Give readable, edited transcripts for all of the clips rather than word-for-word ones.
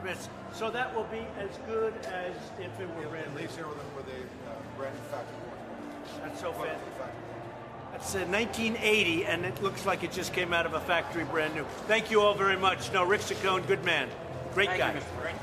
I mean, so that will be as good as if it were brand It new. leaves here with a brand new factory one. That's so Factory. fantastic. That's 1980, and it looks like it just came out of a factory brand new. Thank you all very much. No, Rick Saccone, good man. Great guy. Thank you, Mr. Frank.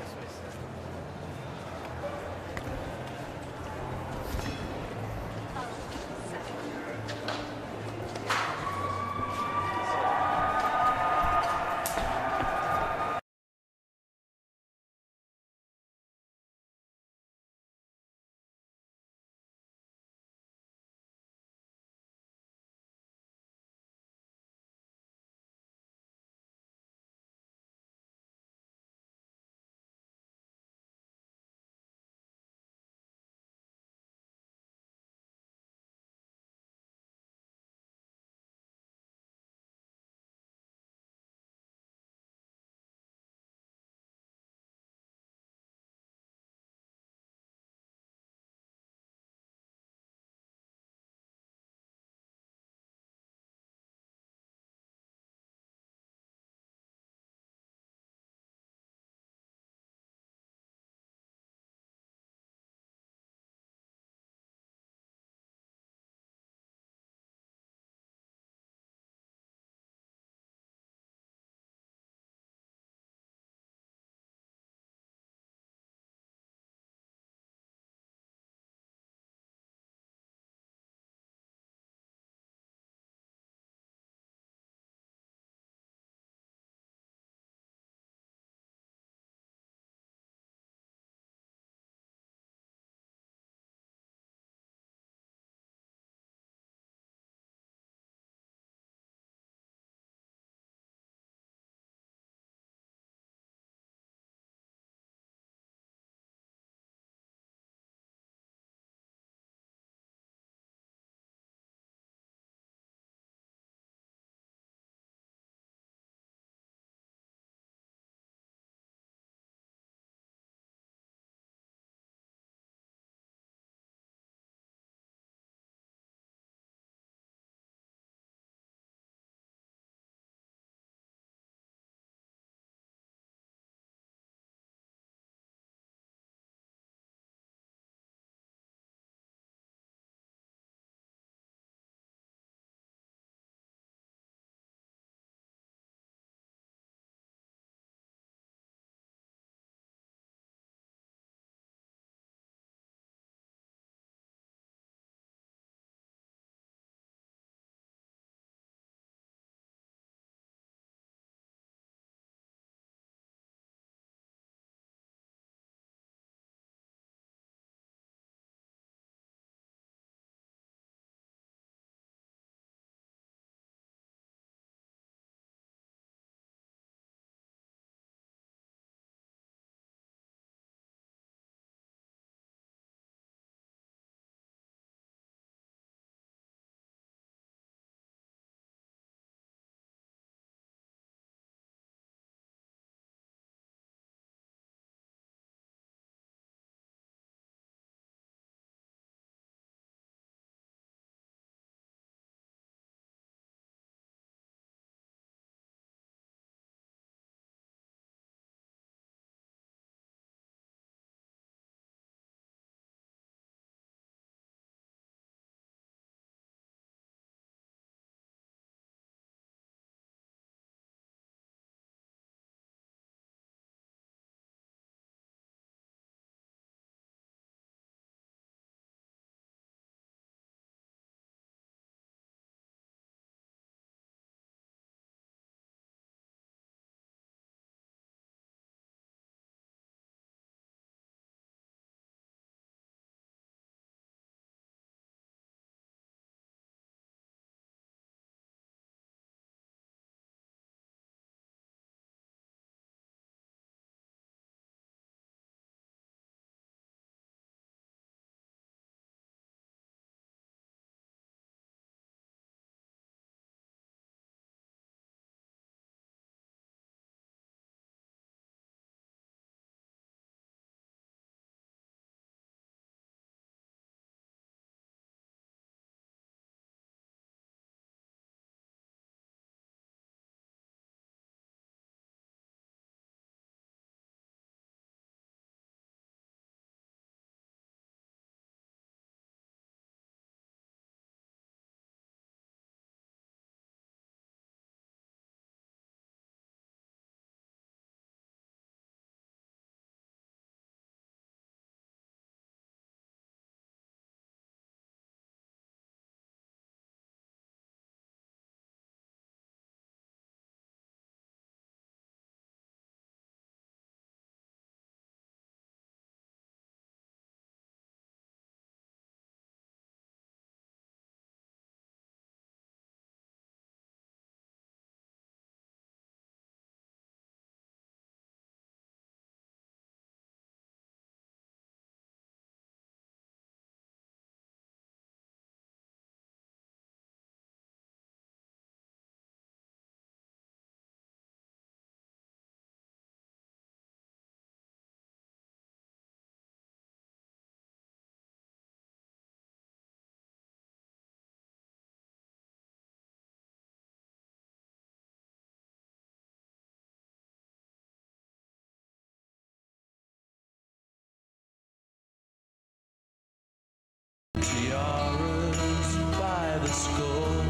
Tiaras by the score.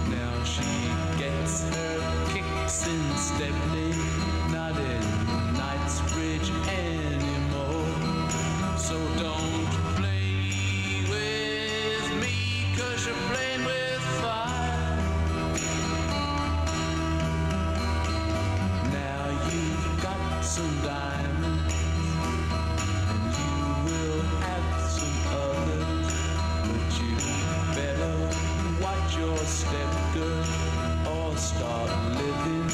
Now she gets her kicks in Stepney, not in Knightsbridge anymore. So don't play with me, 'cause you're playing with fire. Now you've got some diamonds, and you will have some others, but you better watch your step, girl, or start living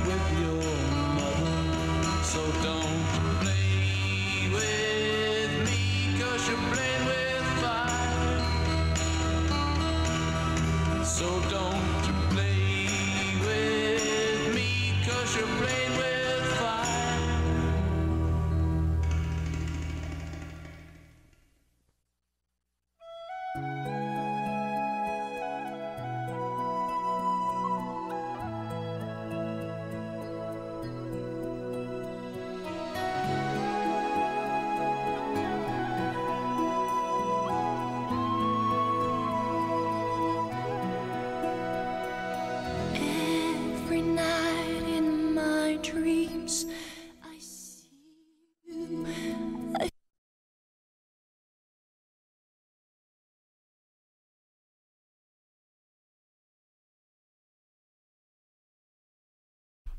with your mother. So don't play with me, 'cause you're playing with fire. So don't play with me, 'cause you're playing with fire. Every night in my dreams, I see you.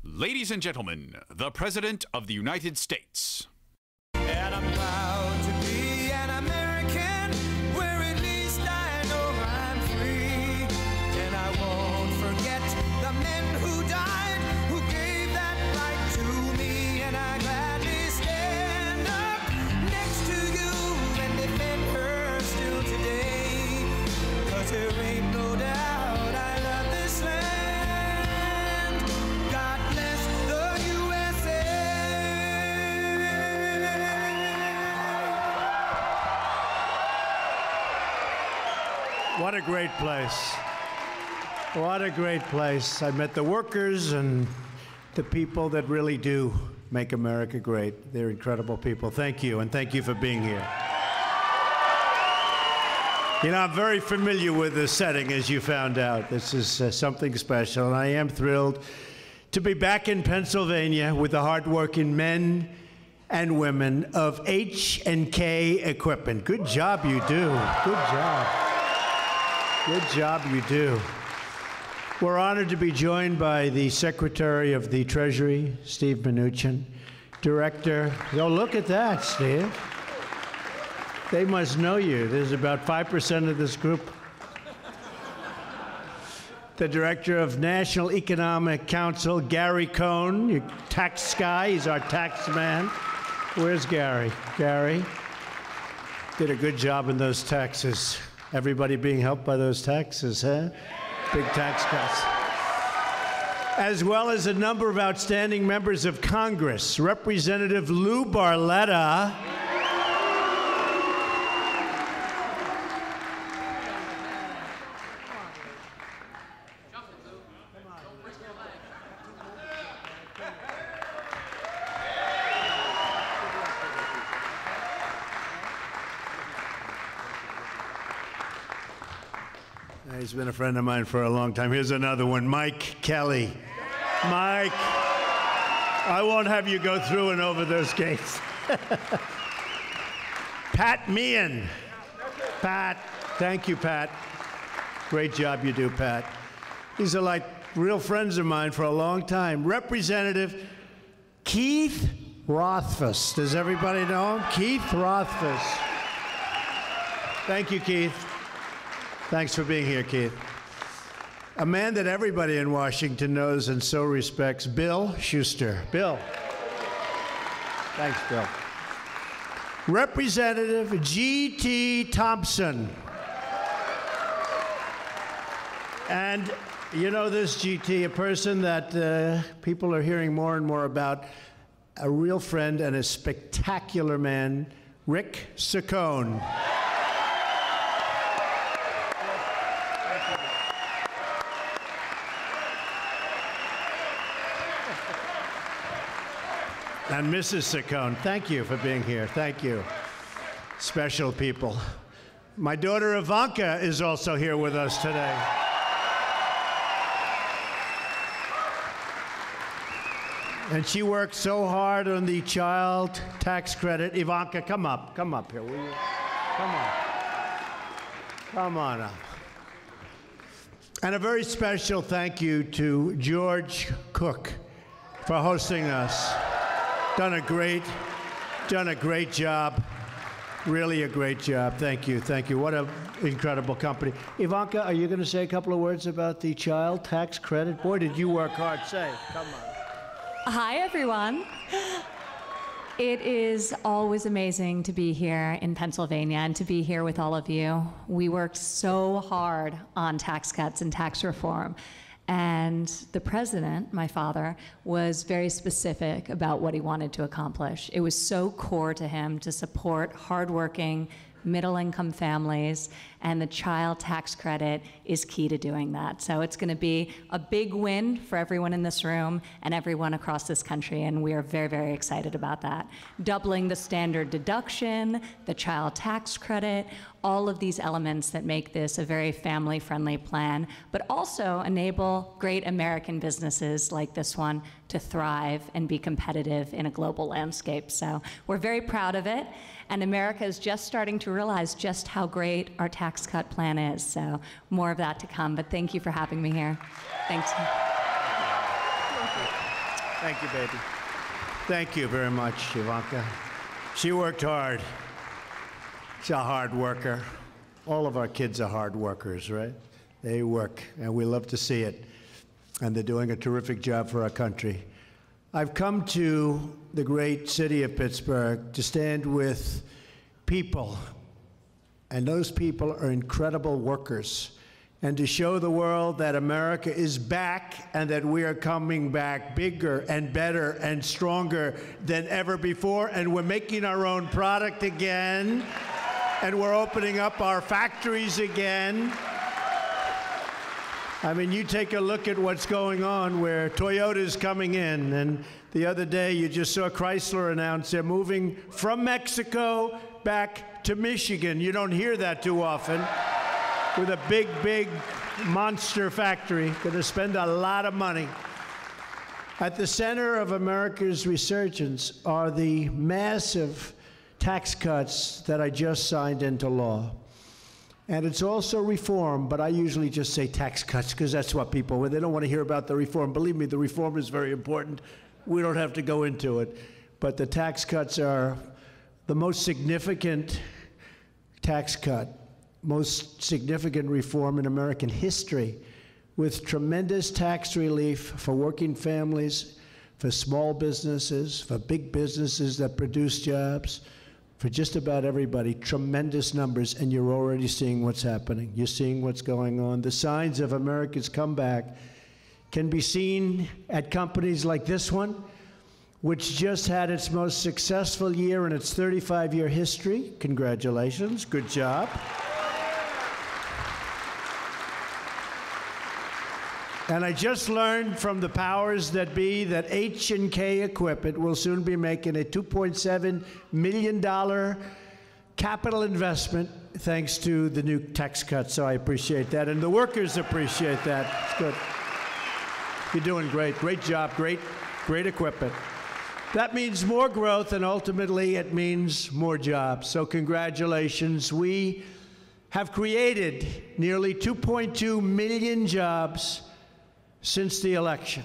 Ladies and gentlemen, the President of the United States. And I'm proud to be an American, where at least I know I'm free. And I won't forget the men who died, who gave that right to me. And I gladly stand up next to you and defend her still today. 'Cause there ain't no doubt I love this land. God bless the USA. What a great place. What a great place. I met the workers and the people that really do make America great. They're incredible people. Thank you, and thank you for being here. You know, I'm very familiar with the setting, as you found out. This is something special, and I am thrilled to be back in Pennsylvania with the hardworking men and women of H&K Equipment. Good job you do. Good job. Good job you do. We're honored to be joined by the Secretary of the Treasury, Steve Minuchin, Director. Oh, look at that, Steve. They must know you. There's about 5% of this group. The Director of National Economic Council, Gary Cohn, your tax guy. He's our tax man. Where's Gary? Gary did a good job in those taxes. Everybody being helped by those taxes, huh? Big tax cuts. As well as a number of outstanding members of Congress. Representative Lou Barletta. He's been a friend of mine for a long time. Here's another one, Mike Kelly. Mike, I won't have you go through and over those gates. Pat Meehan. Pat, thank you, Pat. Great job you do, Pat. These are like real friends of mine for a long time. Representative Keith Rothfuss. Does everybody know him? Keith Rothfuss. Thank you, Keith. Thanks for being here, Keith. A man that everybody in Washington knows and so respects, Bill Schuster. Bill. Thanks, Bill. Representative G.T. Thompson. And you know this, G.T., a person that people are hearing more and more about, a real friend and a spectacular man, Rick Saccone. And Mrs. Saccone, thank you for being here. Thank you. Special people. My daughter Ivanka is also here with us today. And she worked so hard on the child tax credit. Ivanka, come up here, will you? Come on up. And a very special thank you to George Cook for hosting us. Done a great job. Really a great job. Thank you. What an incredible company. Ivanka, are you going to say a couple of words about the child tax credit? Boy, did you work hard. Say, come on. Hi, everyone. It is always amazing to be here in Pennsylvania and to be here with all of you. We worked so hard on tax cuts and tax reform. And the president, my father, was very specific about what he wanted to accomplish. It was so core to him to support hardworking, middle-income families, and the child tax credit is key to doing that. So it's going to be a big win for everyone in this room and everyone across this country, and we are very, very excited about that. Doubling the standard deduction, the child tax credit, all of these elements that make this a very family-friendly plan, but also enable great American businesses like this one to thrive and be competitive in a global landscape. So we're very proud of it, and America is just starting to realize just how great our tax cut plan is. So more of that to come, but thank you for having me here. Thanks. Thank you, baby. Thank you very much, Ivanka. She worked hard. She's a hard worker. All of our kids are hard workers, right? They work, and we love to see it. And they're doing a terrific job for our country. I've come to the great city of Pittsburgh to stand with people, and those people are incredible workers, and to show the world that America is back and that we are coming back bigger and better and stronger than ever before, and we're making our own product again, and we're opening up our factories again. I mean, you take a look at what's going on where Toyota's coming in, and the other day you just saw Chrysler announce they're moving from Mexico back to Michigan. You don't hear that too often. With a big, big monster factory, going to spend a lot of money. At the center of America's resurgence are the massive tax cuts that I just signed into law. And it's also reform, but I usually just say tax cuts because that's what people, when they don't want to hear about the reform. Believe me, the reform is very important. We don't have to go into it. But the tax cuts are the most significant tax cut, most significant reform in American history, with tremendous tax relief for working families, for small businesses, for big businesses that produce jobs, for just about everybody, tremendous numbers, and you're already seeing what's happening. You're seeing what's going on. The signs of America's comeback can be seen at companies like this one, which just had its most successful year in its 35-year history. Congratulations, good job. And I just learned from the powers that be that H&K Equipment will soon be making a $2.7 million capital investment thanks to the new tax cuts, so I appreciate that. And the workers appreciate that. It's good. You're doing great. Great job. Great equipment. That means more growth, and ultimately it means more jobs. So congratulations. We have created nearly 2.2 million jobs since the election.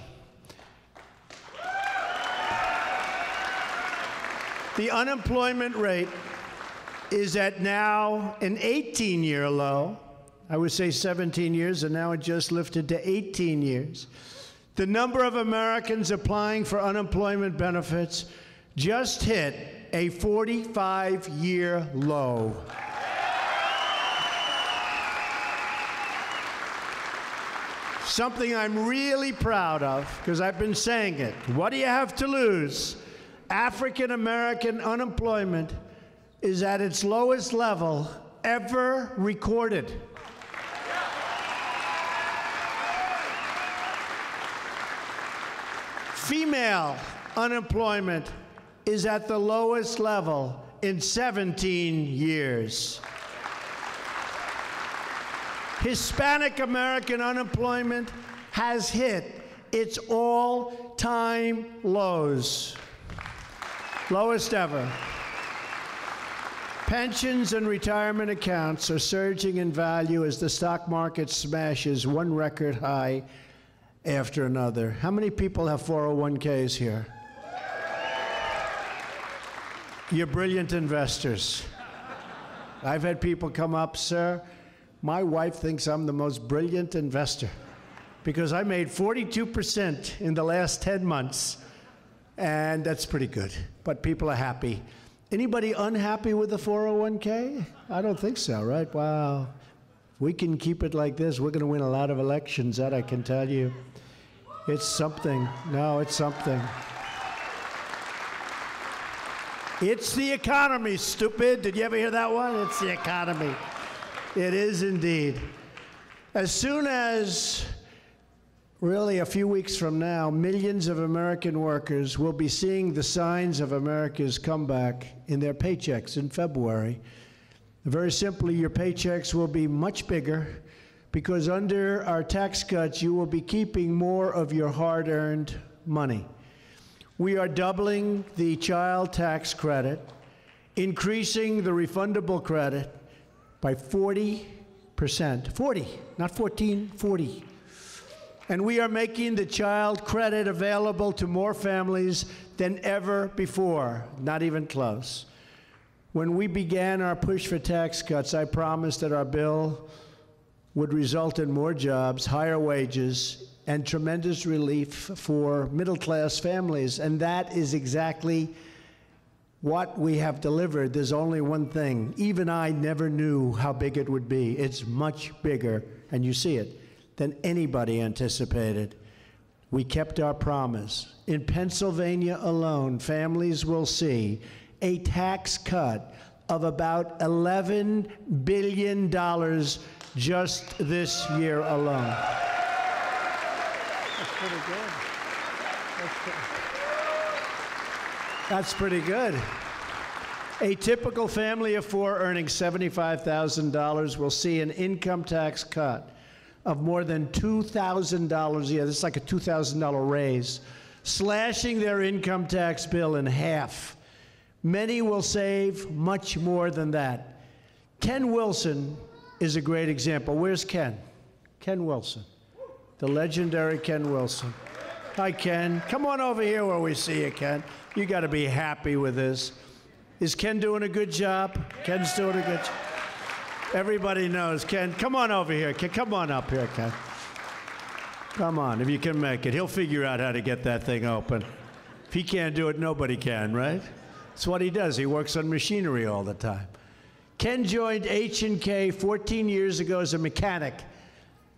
The unemployment rate is at now an 18-year low. I would say 17 years, and now it just lifted to 18 years. The number of Americans applying for unemployment benefits just hit a 45-year low. Something I'm really proud of, because I've been saying it. What do you have to lose? African American unemployment is at its lowest level ever recorded. Female unemployment is at the lowest level in 17 years. Hispanic American unemployment has hit its all-time lows. Lowest ever. Pensions and retirement accounts are surging in value as the stock market smashes one record high after another. How many people have 401ks here? You're brilliant investors. I've had people come up, sir, my wife thinks I'm the most brilliant investor because I made 42% in the last 10 months, and that's pretty good, but people are happy. Anybody unhappy with the 401k? I don't think so, right? Wow. If we can keep it like this, we're going to win a lot of elections, that I can tell you. It's something. No, it's something. It's the economy, stupid. Did you ever hear that one? It's the economy. It is indeed. As soon as, really a few weeks from now, millions of American workers will be seeing the signs of America's comeback in their paychecks in February. Very simply, your paychecks will be much bigger because under our tax cuts, you will be keeping more of your hard-earned money. We are doubling the child tax credit, increasing the refundable credit by 40%. 40, not 14, 40. And we are making the child credit available to more families than ever before, not even close. When we began our push for tax cuts, I promised that our bill would result in more jobs, higher wages, and tremendous relief for middle-class families. And that is exactly what we have delivered. There's only one thing. Even I never knew how big it would be. It's much bigger, and you see it, than anybody anticipated. We kept our promise. In Pennsylvania alone, families will see a tax cut of about $11 billion just this year alone. That's pretty good. That's pretty good. A typical family of four earning $75,000 will see an income tax cut of more than $2,000 a year. This is like a $2,000 raise, slashing their income tax bill in half. Many will save much more than that. Ken Wilson is a great example. Where's Ken? Ken Wilson, the legendary Ken Wilson. Hi, Ken. Come on over here where we see you, Ken. You got to be happy with this. Is Ken doing a good job? Ken's doing a good job. Everybody knows Ken. Come on over here. Ken, come on up here, Ken. Come on, if you can make it. He'll figure out how to get that thing open. If he can't do it, nobody can, right? That's what he does. He works on machinery all the time. Ken joined H&K 14 years ago as a mechanic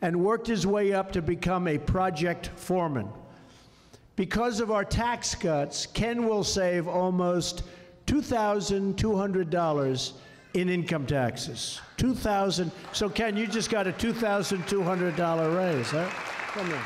and worked his way up to become a project foreman. Because of our tax cuts, Ken will save almost $2,200 in income taxes. $2,000. So Ken, you just got a $2,200 raise, huh? Come here.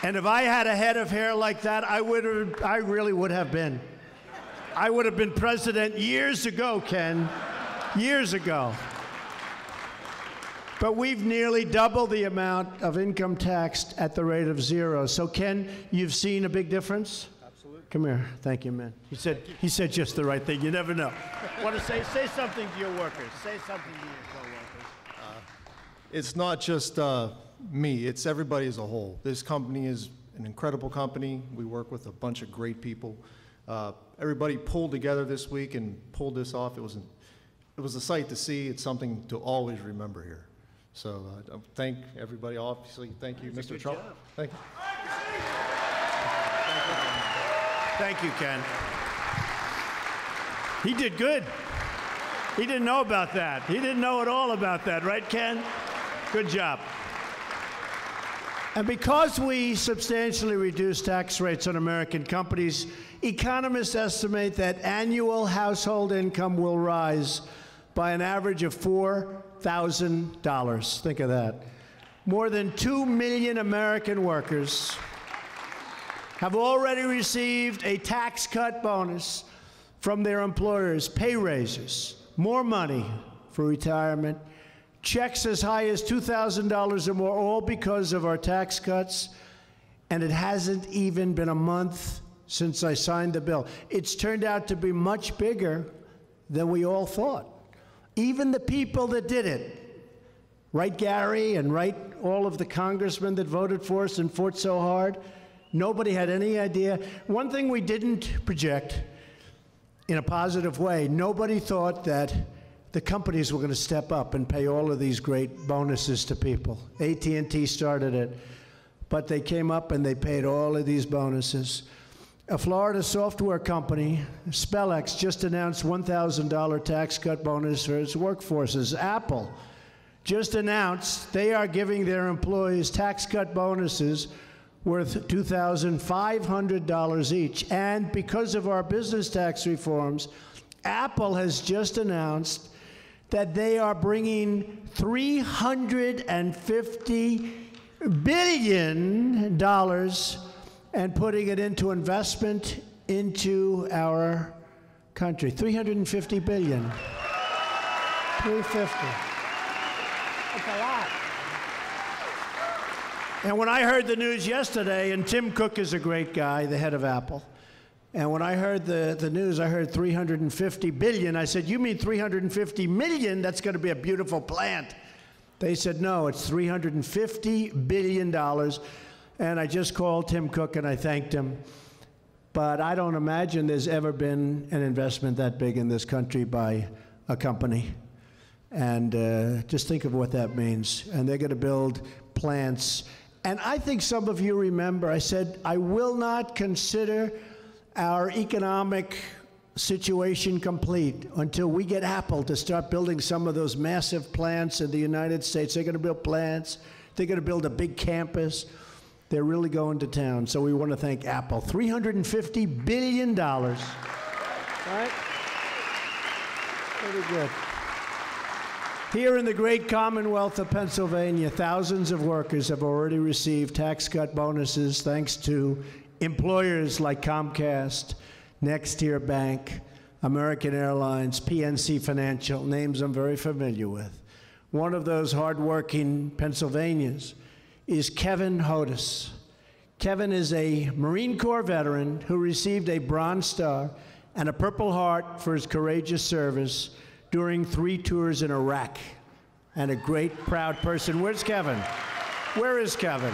And if I had a head of hair like that, I really would have been. I would have been president years ago, Ken. Years ago. But we've nearly doubled the amount of income taxed at the rate of zero. So Ken, you've seen a big difference? Absolutely. Come here. Thank you, man. He said just the right thing. You never know. Want to say something to your workers. Say something to your coworkers. It's not just me, it's everybody as a whole. This company is an incredible company. We work with a bunch of great people. Everybody pulled together this week and pulled this off. It was a sight to see. It's something to always remember here. So thank everybody. Obviously, thank you, Mr. Trump. Thank you. Thank you, Ken. He did good. He didn't know about that. He didn't know at all about that, right, Ken? Good job. And because we substantially reduced tax rates on American companies, economists estimate that annual household income will rise by an average of $4,000. Think of that. More than 2 million American workers have already received a tax cut bonus from their employers, pay raises, more money for retirement, checks as high as $2,000 or more, all because of our tax cuts. And it hasn't even been a month since I signed the bill. It's turned out to be much bigger than we all thought. Even the people that did it, right, Gary, and right, all of the congressmen that voted for us and fought so hard, nobody had any idea. One thing we didn't project in a positive way, nobody thought that the companies were going to step up and pay all of these great bonuses to people. AT&T started it, but they came up and they paid all of these bonuses. A Florida software company, Spellex, just announced $1,000 tax cut bonus for its workforces. Apple just announced they are giving their employees tax cut bonuses worth $2,500 each. And because of our business tax reforms, Apple has just announced that they are bringing $350 billion and putting it into investment into our country. $350 billion. $350. That's a lot. And when I heard the news yesterday, and Tim Cook is a great guy, the head of Apple, and when I heard the news, I heard $350 billion. I said, you mean $350 million? That's going to be a beautiful plant. They said, no, it's $350 billion. And I just called Tim Cook and I thanked him. But I don't imagine there's ever been an investment that big in this country by a company. And just think of what that means. And they're going to build plants. And I think some of you remember, I said, I will not consider our economic situation complete until we get Apple to start building some of those massive plants in the United States. They're going to build plants. They're going to build a big campus. They're really going to town. So we want to thank Apple. $350 billion. Right? Pretty good. Here in the great Commonwealth of Pennsylvania, thousands of workers have already received tax cut bonuses thanks to employers like Comcast, Nextier Bank, American Airlines, PNC Financial, names I'm very familiar with. One of those hardworking Pennsylvanians is Kevin Hodis. Kevin is a Marine Corps veteran who received a Bronze Star and a Purple Heart for his courageous service during 3 tours in Iraq. And a great, proud person. Where's Kevin? Where is Kevin?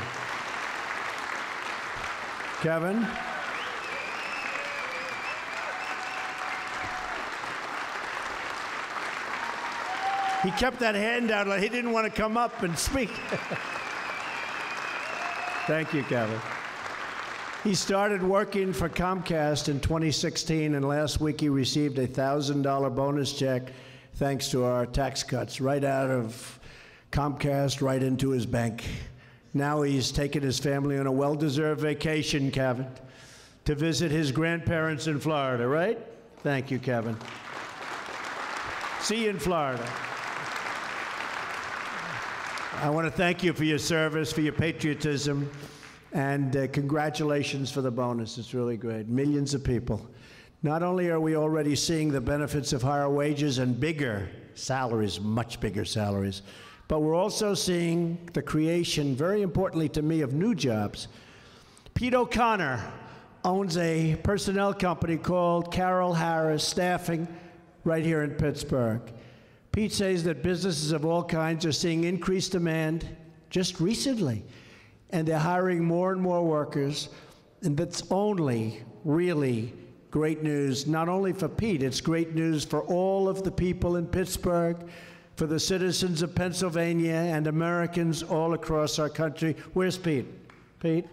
Kevin? He kept that hand out like he didn't want to come up and speak. Thank you, Kevin. He started working for Comcast in 2016, and last week he received a $1,000 bonus check thanks to our tax cuts, right out of Comcast, right into his bank. Now he's taken his family on a well-deserved vacation, Kevin, to visit his grandparents in Florida, right? Thank you, Kevin. See you in Florida. I want to thank you for your service, for your patriotism, and congratulations for the bonus. It's really great. Millions of people. Not only are we already seeing the benefits of higher wages and bigger salaries, much bigger salaries, but we're also seeing the creation, very importantly to me, of new jobs. Pete O'Connor owns a personnel company called Carroll Harris Staffing right here in Pittsburgh. Pete says that businesses of all kinds are seeing increased demand just recently, and they're hiring more and more workers, and that's only really great news, not only for Pete, it's great news for all of the people in Pittsburgh, for the citizens of Pennsylvania and Americans all across our country. Where's Pete? Pete?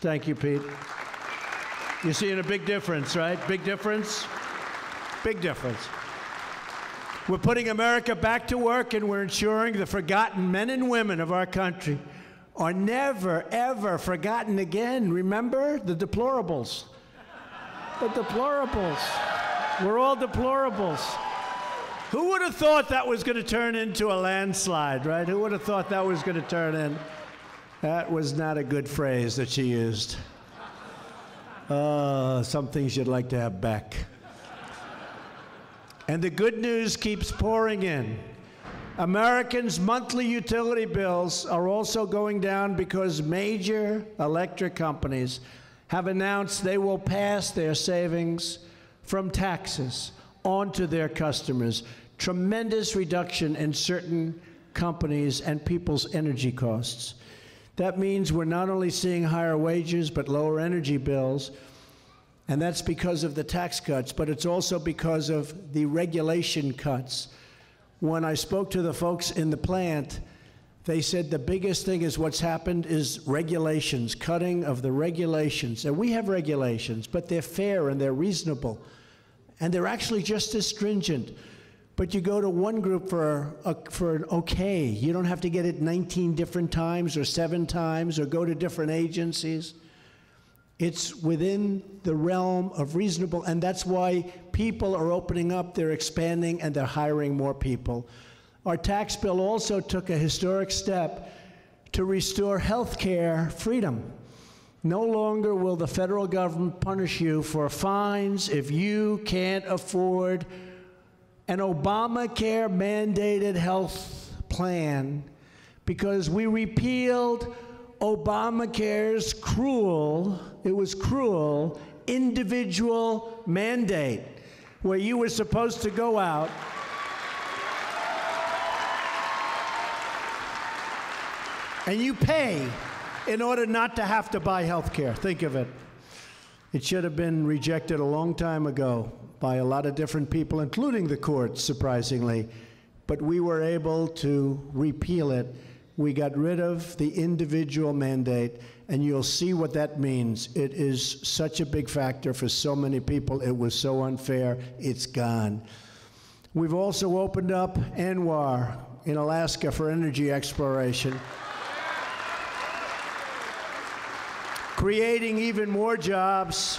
Thank you, Pete. You're seeing a big difference, right? Big difference? Big difference. We're putting America back to work, and we're ensuring the forgotten men and women of our country are never, ever forgotten again. Remember the deplorables? The deplorables. We're all deplorables. Who would have thought that was going to turn into a landslide, right? Who would have thought that was going to turn That was not a good phrase that she used. Some things you'd like to have back. And the good news keeps pouring in. Americans' monthly utility bills are also going down because major electric companies have announced they will pass their savings from taxes onto their customers. Tremendous reduction in certain companies and people's energy costs. That means we're not only seeing higher wages, but lower energy bills. And that's because of the tax cuts, but it's also because of the regulation cuts. When I spoke to the folks in the plant, they said the biggest thing is what's happened is regulations, cutting of the regulations. And we have regulations, but they're fair and they're reasonable. And they're actually just as stringent. But you go to one group for an okay. You don't have to get it 19 different times or 7 times or go to different agencies. It's within the realm of reasonable, and that's why people are opening up, they're expanding, and they're hiring more people. Our tax bill also took a historic step to restore health care freedom. No longer will the federal government punish you for fines if you can't afford an Obamacare mandated health plan, because we repealed Obamacare's cruel individual mandate, where you were supposed to go out and you pay in order not to have to buy health care. Think of it. It should have been rejected a long time ago by a lot of different people, including the courts, surprisingly. But we were able to repeal it. We got rid of the individual mandate, and you'll see what that means. It is such a big factor for so many people. It was so unfair. It's gone. We've also opened up ANWR in Alaska for energy exploration, creating even more jobs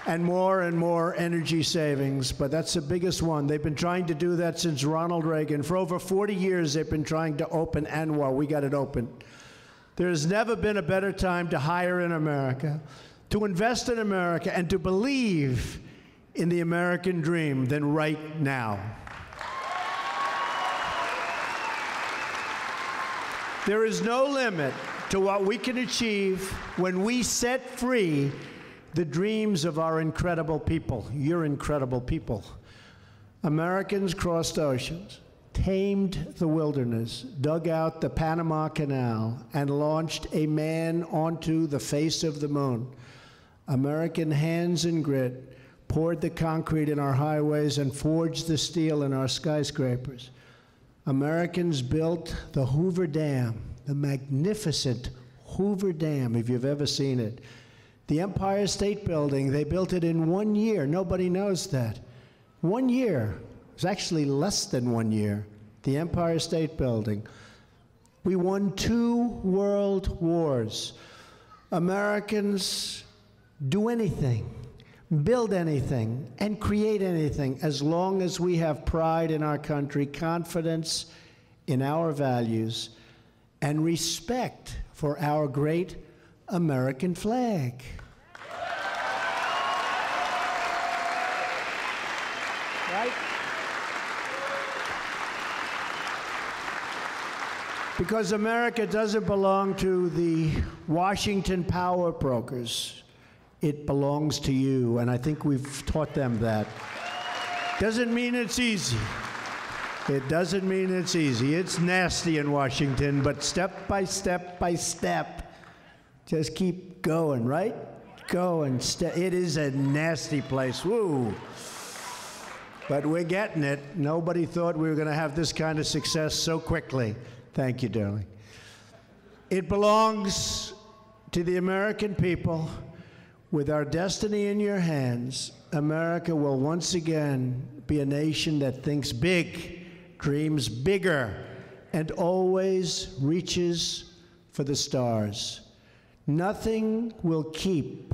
and more energy savings, but that's the biggest one. They've been trying to do that since Ronald Reagan. For over 40 years, they've been trying to open ANWR. We got it open. There's never been a better time to hire in America, to invest in America, and to believe in the American dream than right now. There is no limit to what we can achieve when we set free the dreams of our incredible people. You're incredible people. Americans crossed oceans, tamed the wilderness, dug out the Panama Canal, and launched a man onto the face of the moon. American hands and grit poured the concrete in our highways and forged the steel in our skyscrapers. Americans built the Hoover Dam, the magnificent Hoover Dam, if you've ever seen it. The Empire State Building, they built it in 1 year. Nobody knows that. 1 year. It was actually less than 1 year. The Empire State Building. We won 2 world wars. Americans do anything, build anything, and create anything as long as we have pride in our country, confidence in our values, and respect for our great American flag. Right? Because America doesn't belong to the Washington power brokers. It belongs to you, and I think we've taught them that. Doesn't mean it's easy. It doesn't mean it's easy. It's nasty in Washington, but step by step by step, just keep going, right? Going. It is a nasty place. Woo. But we're getting it. Nobody thought we were going to have this kind of success so quickly. Thank you, darling. It belongs to the American people. With our destiny in your hands, America will once again be a nation that thinks big, dreams bigger, and always reaches for the stars. Nothing will keep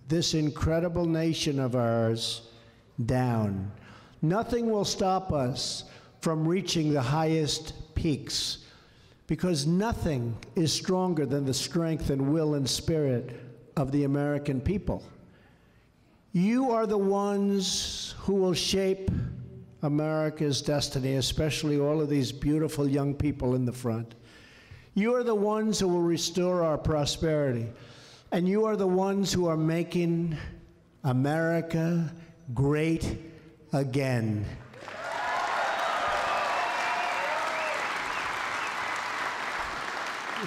this incredible nation of ours down. Nothing will stop us from reaching the highest peaks, because nothing is stronger than the strength and will and spirit of the American people. You are the ones who will shape America's destiny, especially all of these beautiful young people in the front. You are the ones who will restore our prosperity, and you are the ones who are making America great again.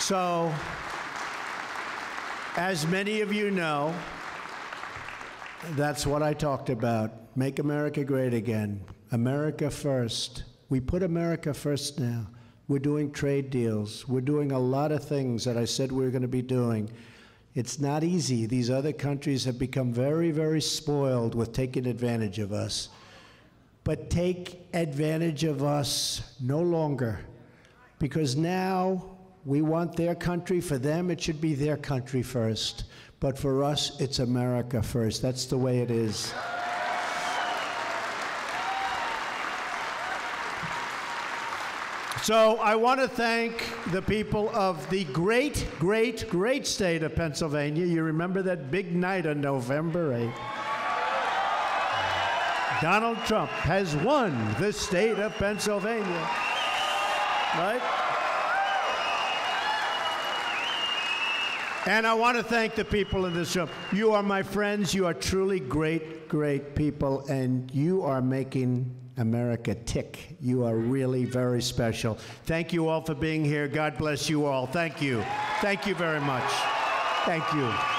So, as many of you know, that's what I talked about. Make America great again. America first. We put America first now. We're doing trade deals. We're doing a lot of things that I said we were going to be doing. It's not easy. These other countries have become very, very spoiled with taking advantage of us. But take advantage of us no longer, because now we want their country. For them, it should be their country first. But for us, it's America first. That's the way it is. So I want to thank the people of the great, great, great state of Pennsylvania. You remember that big night on November 8th? Donald Trump has won the state of Pennsylvania, right? And I want to thank the people in this room. You are my friends. You are truly great, great people, and you are making America tick. You are really very special. Thank you all for being here. God bless you all. Thank you. Thank you very much. Thank you.